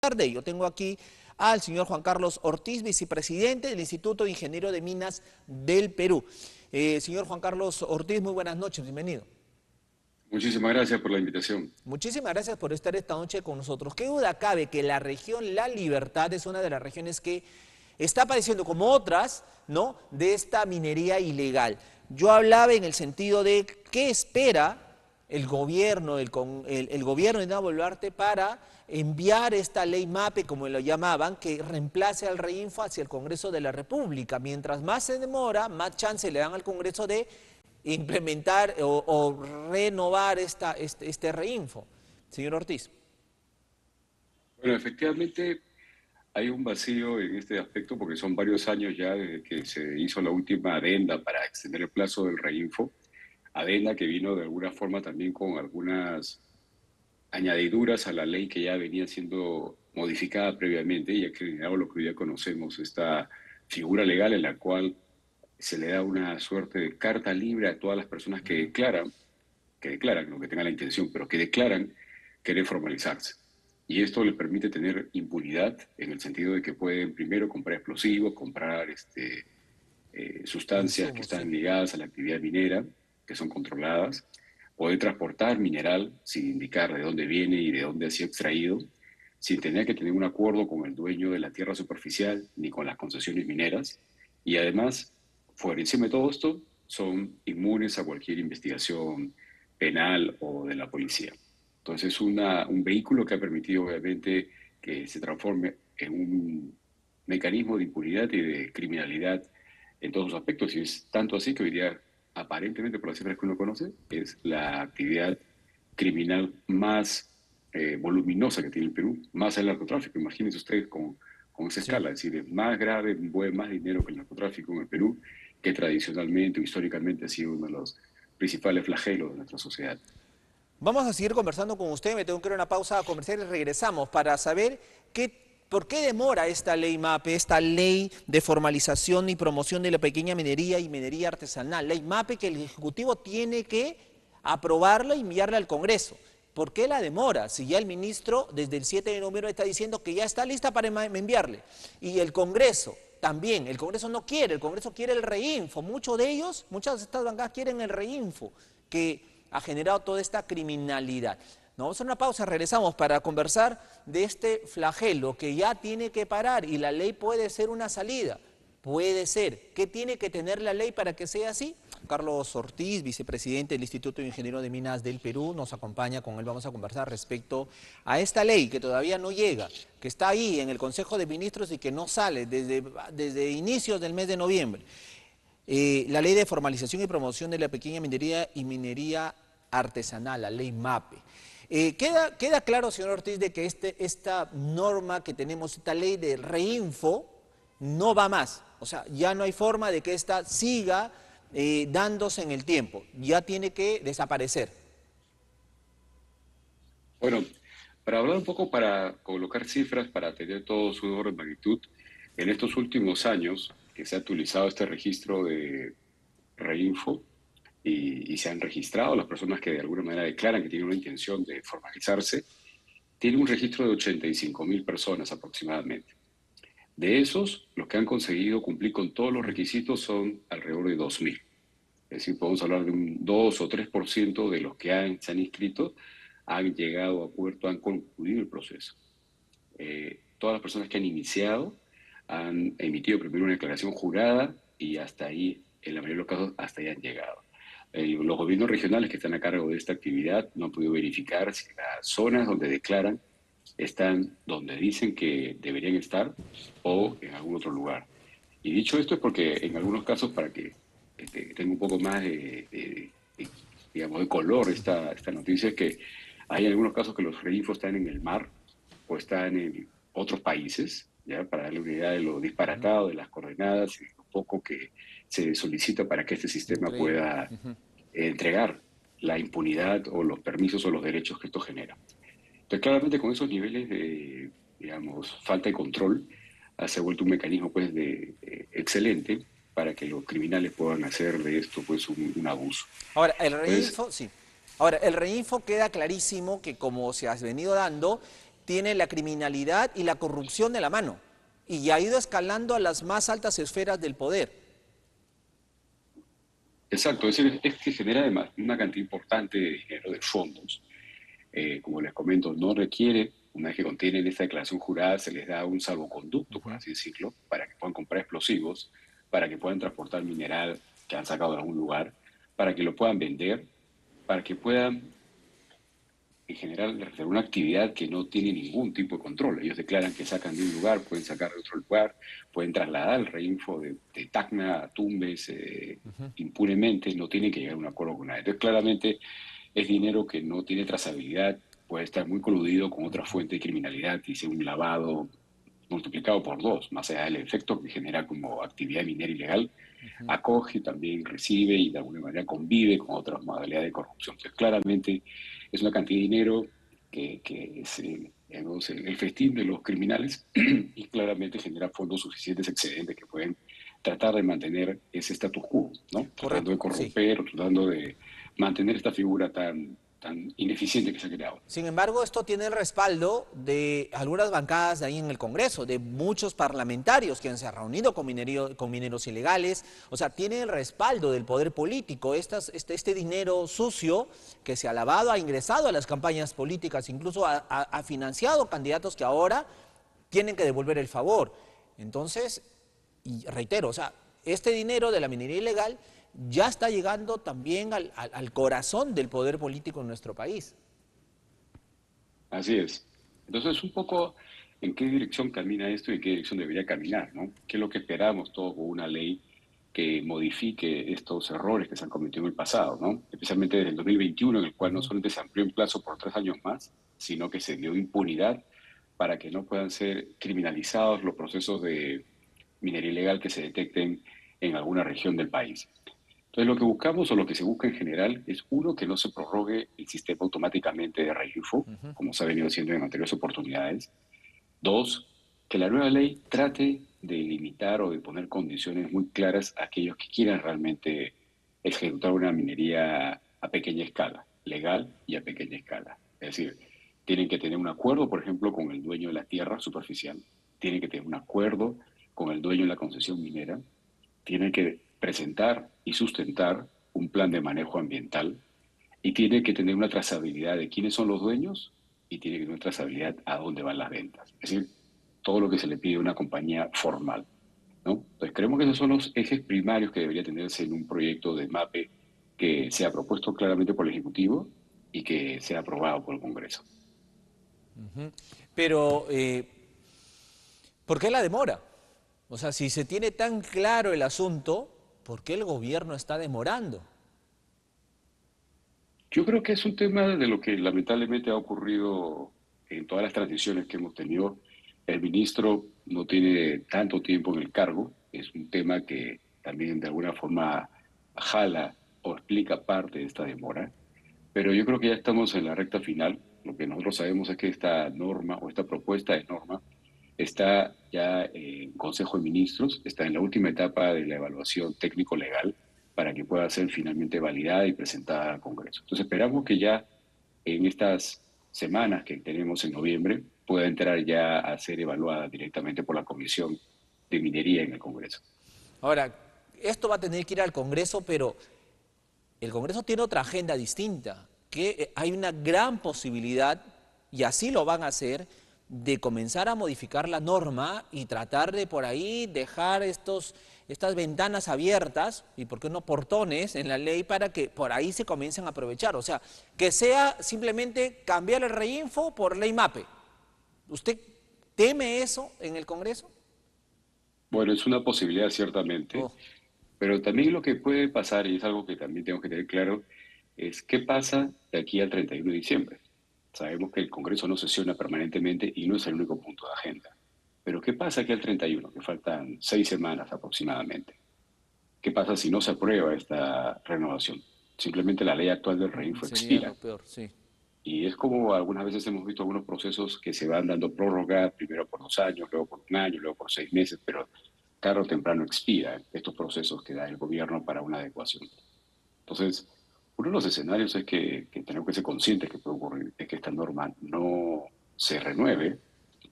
Tarde. Yo tengo aquí al señor Juan Carlos Ortiz, vicepresidente del Instituto de Ingeniero de Minas del Perú. Señor Juan Carlos Ortiz, muy buenas noches, bienvenido. Muchísimas gracias por la invitación. Muchísimas gracias por estar esta noche con nosotros. ¿Qué duda cabe que la región La Libertad es una de las regiones que está padeciendo, como otras, ¿no?, de esta minería ilegal? Yo hablaba en el sentido de qué espera el gobierno de Dina Boluarte para enviar esta ley MAPE, como lo llamaban, que reemplace al REINFO hacia el Congreso de la República. Mientras más se demora, más chance le dan al Congreso de implementar o renovar este REINFO. Señor Ortiz. Bueno, efectivamente hay un vacío en este aspecto porque son varios años ya desde que se hizo la última adenda para extender el plazo del REINFO, adenda que vino de alguna forma también con algunas añadiduras a la ley que ya venía siendo modificada previamente y ha generado lo que hoy ya conocemos, esta figura legal en la cual se le da una suerte de carta libre a todas las personas que declaran, no que tengan la intención, pero que declaran querer formalizarse. Y esto les permite tener impunidad en el sentido de que pueden primero comprar explosivos, comprar sustancias que Insumos, sí. están ligadas a la actividad minera, que son controladas, poder transportar mineral sin indicar de dónde viene y de dónde ha sido extraído, sin tener que tener un acuerdo con el dueño de la tierra superficial ni con las concesiones mineras. Y además, por encima de todo esto, son inmunes a cualquier investigación penal o de la policía. Entonces, un vehículo que ha permitido obviamente que se transforme en un mecanismo de impunidad y de criminalidad en todos sus aspectos. Y es tanto así que hoy día, aparentemente, por las cifras que uno conoce, es la actividad criminal más voluminosa que tiene el Perú, más el narcotráfico. Imagínense ustedes con esa Sí. escala, es decir, es más grave, mueve más dinero que el narcotráfico en el Perú, que tradicionalmente o históricamente ha sido uno de los principales flagelos de nuestra sociedad. Vamos a seguir conversando con usted, me tengo que ir a una pausa comercial y regresamos para saber por qué demora esta ley MAPE, esta ley de formalización y promoción de la pequeña minería y minería artesanal. Ley MAPE que el Ejecutivo tiene que aprobarla y enviarla al Congreso. ¿Por qué la demora? Si ya el ministro desde el 7 de noviembre está diciendo que ya está lista para enviarle. Y el Congreso también, el Congreso no quiere, el Congreso quiere el REINFO. Muchos de ellos, muchas de estas bancadas quieren el REINFo, que ha generado toda esta criminalidad. Nos vamos a una pausa, regresamos para conversar de este flagelo que ya tiene que parar y la ley puede ser una salida. Puede ser. ¿Qué tiene que tener la ley para que sea así? Carlos Ortiz, vicepresidente del Instituto de Ingeniero de Minas del Perú, nos acompaña, con él vamos a conversar respecto a esta ley que todavía no llega, que está ahí en el Consejo de Ministros y que no sale desde inicios del mes de noviembre. La ley de formalización y promoción de la pequeña minería y minería artesanal, la ley MAPE. Queda claro, señor Ortiz, de que esta norma que tenemos, esta ley de REINFO, no va más. O sea, ya no hay forma de que esta siga dándose en el tiempo. Ya tiene que desaparecer. Bueno, para hablar un poco, para colocar cifras, para tener todo su orden de magnitud, en estos últimos años que se ha actualizado este registro de Reinfo y se han registrado las personas que de alguna manera declaran que tienen una intención de formalizarse, tiene un registro de 85.000 personas aproximadamente. De esos, los que han conseguido cumplir con todos los requisitos son alrededor de 2.000. Es decir, podemos hablar de un 2 o 3% de los que se han inscrito han llegado a puerto, han concluido el proceso. Todas las personas que han iniciado han emitido primero una declaración jurada y hasta ahí, en la mayoría de los casos, hasta ahí han llegado. Los gobiernos regionales que están a cargo de esta actividad no han podido verificar si las zonas donde declaran están donde dicen que deberían estar o en algún otro lugar. Y dicho esto es porque en algunos casos, para que tenga un poco más digamos, de color esta noticia, es que hay algunos casos que los reinfos están en el mar o están en otros países, ¿ya? Para darle una idea de lo disparatado de las coordenadas y lo poco que se solicita para que este sistema Increíble. pueda entregar la impunidad o los permisos o los derechos que esto genera. Entonces, claramente con esos niveles de, digamos, falta de control, se ha vuelto un mecanismo pues, excelente para que los criminales puedan hacer de esto pues, un abuso. Ahora, Entonces, sí. Ahora, el REINFO queda clarísimo que como se ha venido dando, tiene la criminalidad y la corrupción de la mano y ha ido escalando a las más altas esferas del poder. Exacto, es que genera además una cantidad importante de dinero, de fondos. Como les comento, no requiere, una vez que contienen esta declaración jurada, se les da un salvoconducto, por así decirlo, para que puedan comprar explosivos, para que puedan transportar mineral que han sacado de algún lugar, para que lo puedan vender, para que puedan, en general, realizar una actividad que no tiene ningún tipo de control. Ellos declaran que sacan de un lugar, pueden sacar de otro lugar, pueden trasladar el reinfo de Tacna a Tumbes impunemente, no tienen que llegar a un acuerdo con nadie. Entonces, claramente, es dinero que no tiene trazabilidad, puede estar muy coludido con otra fuente de criminalidad y ser un lavado multiplicado por dos, más allá del efecto que genera como actividad minera ilegal, acoge, también recibe y de alguna manera convive con otras modalidades de corrupción. Entonces, claramente es una cantidad de dinero que es digamos, el festín de los criminales y claramente genera fondos suficientes, excedentes que pueden tratar de mantener ese status quo, ¿no? Tratando de Correcto, sí. corromper o tratando de mantener esta figura tan ineficiente que se ha creado. Sin embargo, esto tiene el respaldo de algunas bancadas de ahí en el Congreso, de muchos parlamentarios que se han reunido con mineros ilegales. O sea, tiene el respaldo del poder político. Este dinero sucio que se ha lavado, ha ingresado a las campañas políticas, incluso ha financiado candidatos que ahora tienen que devolver el favor. Entonces, y reitero, o sea, este dinero de la minería ilegal ya está llegando también al corazón del poder político en nuestro país. Así es. Entonces, un poco en qué dirección camina esto y en qué dirección debería caminar, ¿no? ¿Qué es lo que esperamos todos con una ley que modifique estos errores que se han cometido en el pasado, ¿no? Especialmente desde el 2021, en el cual no solamente se amplió el plazo por 3 años más, sino que se dio impunidad para que no puedan ser criminalizados los procesos de minería ilegal que se detecten en alguna región del país. Entonces, lo que buscamos o lo que se busca en general es, uno, que no se prorrogue el sistema automáticamente de reinfo, como se ha venido haciendo en anteriores oportunidades. Dos, que la nueva ley trate de limitar o de poner condiciones muy claras a aquellos que quieran realmente ejecutar una minería a pequeña escala, legal y a pequeña escala. Es decir, tienen que tener un acuerdo, por ejemplo, con el dueño de la tierra superficial, tienen que tener un acuerdo con el dueño de la concesión minera, tiene que presentar y sustentar un plan de manejo ambiental y tiene que tener una trazabilidad de quiénes son los dueños y tiene que tener una trazabilidad a dónde van las ventas. Es decir, todo lo que se le pide a una compañía formal, ¿no? Entonces, creemos que esos son los ejes primarios que debería tenerse en un proyecto de MAPE que sea propuesto claramente por el Ejecutivo y que sea aprobado por el Congreso. Pero, ¿por qué la demora? O sea, si se tiene tan claro el asunto, ¿por qué el gobierno está demorando? Yo creo que es un tema de lo que lamentablemente ha ocurrido en todas las transiciones que hemos tenido. El ministro no tiene tanto tiempo en el cargo, es un tema que también de alguna forma jala o explica parte de esta demora, pero yo creo que ya estamos en la recta final. Lo que nosotros sabemos es que esta norma o esta propuesta de norma está ya en Consejo de Ministros, está en la última etapa de la evaluación técnico-legal para que pueda ser finalmente validada y presentada al Congreso. Entonces esperamos que ya en estas semanas que tenemos en noviembre pueda entrar ya a ser evaluada directamente por la Comisión de Minería en el Congreso. Ahora, esto va a tener que ir al Congreso, pero el Congreso tiene otra agenda distinta, que hay una gran posibilidad, y así lo van a hacer, de comenzar a modificar la norma y tratar de por ahí dejar estas ventanas abiertas, y por qué no portones en la ley, para que por ahí se comiencen a aprovechar. O sea, que sea simplemente cambiar el reinfo por ley MAPE. ¿Usted teme eso en el Congreso? Bueno, es una posibilidad ciertamente, Oh, pero también lo que puede pasar, y es algo que también tengo que tener claro, es qué pasa de aquí al 31 de diciembre. Sabemos que el Congreso no sesiona permanentemente y no es el único punto de agenda. Pero ¿qué pasa aquí al 31? Que faltan 6 semanas aproximadamente. ¿Qué pasa si no se aprueba esta renovación? Simplemente la ley actual del REINFO sería expira. lo peor, sí. Y es como algunas veces hemos visto algunos procesos que se van dando prórroga, primero por 2 años, luego por un año, luego por 6 meses, pero tarde o temprano expiran estos procesos que da el gobierno para una adecuación. Entonces, uno de los escenarios es que tenemos que ser conscientes que puede ocurrir, es que esta norma no se renueve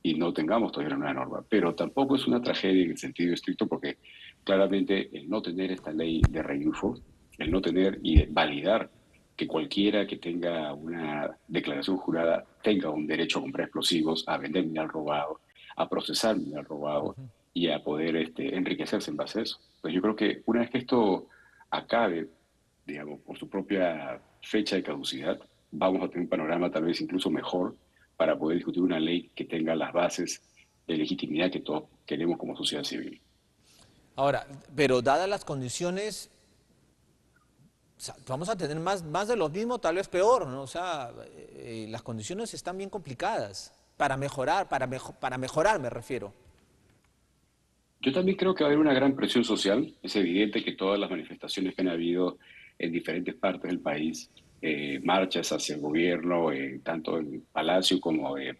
y no tengamos todavía una nueva norma. Pero tampoco es una tragedia en el sentido estricto porque claramente el no tener esta ley de reinfo, el no tener y validar que cualquiera que tenga una declaración jurada tenga un derecho a comprar explosivos, a vender mineral robado, a procesar mineral robado y a poder enriquecerse en base a eso. Pues yo creo que una vez que esto acabe, digamos, por su propia fecha de caducidad, vamos a tener un panorama tal vez incluso mejor para poder discutir una ley que tenga las bases de legitimidad que todos queremos como sociedad civil. Ahora, pero dadas las condiciones, o sea, vamos a tener más de lo mismo, tal vez peor, ¿no? O sea, las condiciones están bien complicadas para mejorar, para mejorar me refiero. Yo también creo que va a haber una gran presión social. Es evidente que todas las manifestaciones que han habido en diferentes partes del país, marchas hacia el gobierno, tanto el Palacio como el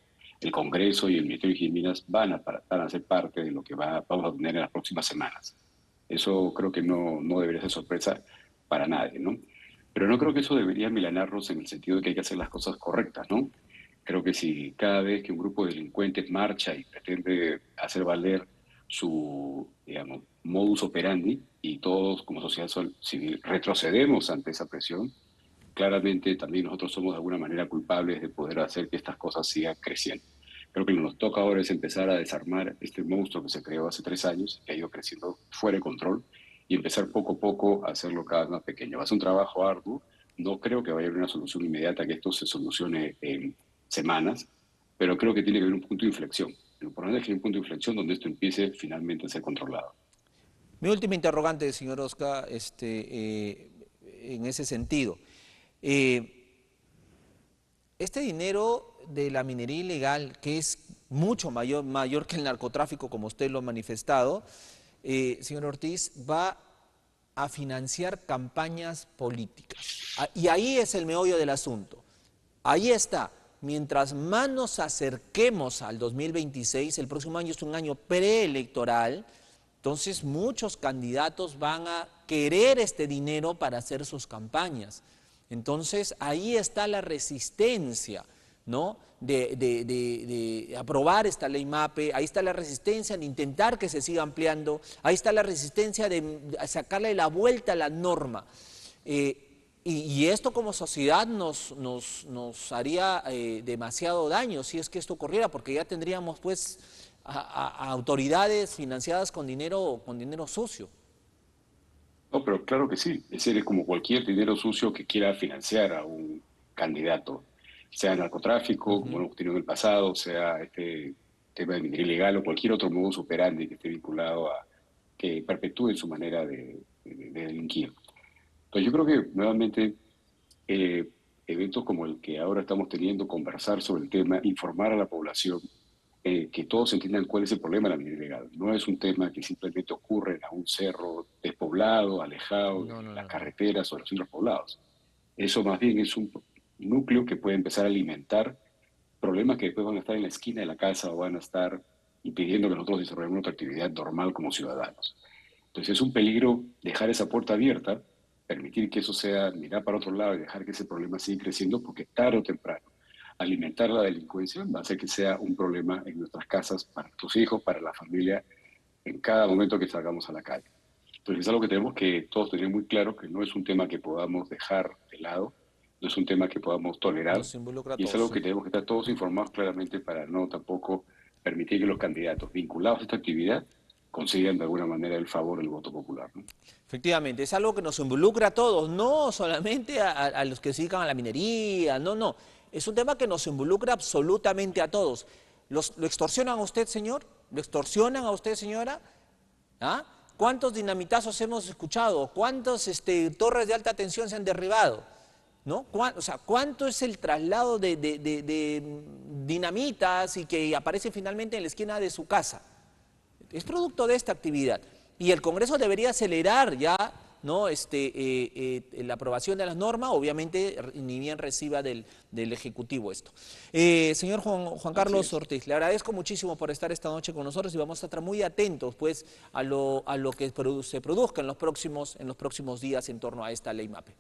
Congreso y el Ministerio de Minas, van a ser parte de lo que vamos a tener en las próximas semanas. Eso creo que no debería ser sorpresa para nadie, ¿no? Pero no creo que eso debería milanarnos en el sentido de que hay que hacer las cosas correctas, ¿no? Creo que si cada vez que un grupo de delincuentes marcha y pretende hacer valer su, digamos, modus operandi y todos como sociedad civil retrocedemos ante esa presión, claramente también nosotros somos de alguna manera culpables de poder hacer que estas cosas sigan creciendo. Creo que lo que nos toca ahora es empezar a desarmar este monstruo que se creó hace 3 años, que ha ido creciendo fuera de control, y empezar poco a poco a hacerlo cada vez más pequeño. Va a ser un trabajo arduo, no creo que vaya a haber una solución inmediata, que esto se solucione en semanas, pero creo que tiene que haber un punto de inflexión. Lo importante es que haya un punto de inflexión donde esto empiece finalmente a ser controlado. Mi última interrogante, señor Oscar, en ese sentido. Eh, este dinero de la minería ilegal, que es mucho mayor que el narcotráfico, como usted lo ha manifestado, señor Ortiz, va a financiar campañas políticas. Y ahí es el meollo del asunto. Ahí está. Mientras más nos acerquemos al 2026, el próximo año es un año preelectoral, entonces muchos candidatos van a querer este dinero para hacer sus campañas. Entonces ahí está la resistencia, ¿no? de aprobar esta ley MAPE, ahí está la resistencia de intentar que se siga ampliando, ahí está la resistencia de sacarle la vuelta a la norma. Y esto como sociedad nos haría demasiado daño si es que esto ocurriera, porque ya tendríamos pues a autoridades financiadas con dinero sucio. No, pero claro que sí. Ese es como cualquier dinero sucio que quiera financiar a un candidato, sea narcotráfico, como lo hemos tenido en el pasado, sea este tema de minería ilegal o cualquier otro modus operandi que esté vinculado a que perpetúe su manera de delinquir. Entonces yo creo que nuevamente eventos como el que ahora estamos teniendo, conversar sobre el tema, informar a la población, que todos entiendan cuál es el problema de la minería ilegal. No es un tema que simplemente ocurre en un cerro despoblado, alejado de No, no, las no, no. carreteras o de los centros poblados. Eso más bien es un núcleo que puede empezar a alimentar problemas que después van a estar en la esquina de la casa o van a estar impidiendo que nosotros desarrollemos nuestra actividad normal como ciudadanos. Entonces es un peligro dejar esa puerta abierta, permitir que eso sea mirar para otro lado y dejar que ese problema siga creciendo, porque tarde o temprano alimentar la delincuencia va a hacer que sea un problema en nuestras casas, para nuestros hijos, para la familia, en cada momento que salgamos a la calle. Entonces es algo que tenemos que todos tener muy claro, que no es un tema que podamos dejar de lado, no es un tema que podamos tolerar, Nos involucra a y es todos, algo sí. que tenemos que estar todos informados claramente para no tampoco permitir que los candidatos vinculados a esta actividad consigan de alguna manera el favor del voto popular, ¿no? Efectivamente, es algo que nos involucra a todos, no solamente a los que se dedican a la minería, no, no. Es un tema que nos involucra absolutamente a todos. ¿Lo extorsionan a usted, señor? ¿Lo extorsionan a usted, señora? ¿Ah? ¿Cuántos dinamitazos hemos escuchado? ¿Cuántas torres de alta tensión se han derribado? ¿No? O sea, ¿cuánto es el traslado de dinamitas y que aparece finalmente en la esquina de su casa? Es producto de esta actividad. Y el Congreso debería acelerar ya, ¿no? La aprobación de las normas, obviamente ni bien reciba del Ejecutivo esto. Señor Juan Así Carlos es. Ortiz, le agradezco muchísimo por estar esta noche con nosotros y vamos a estar muy atentos pues a lo que se produzca en los próximos días en torno a esta ley MAPE.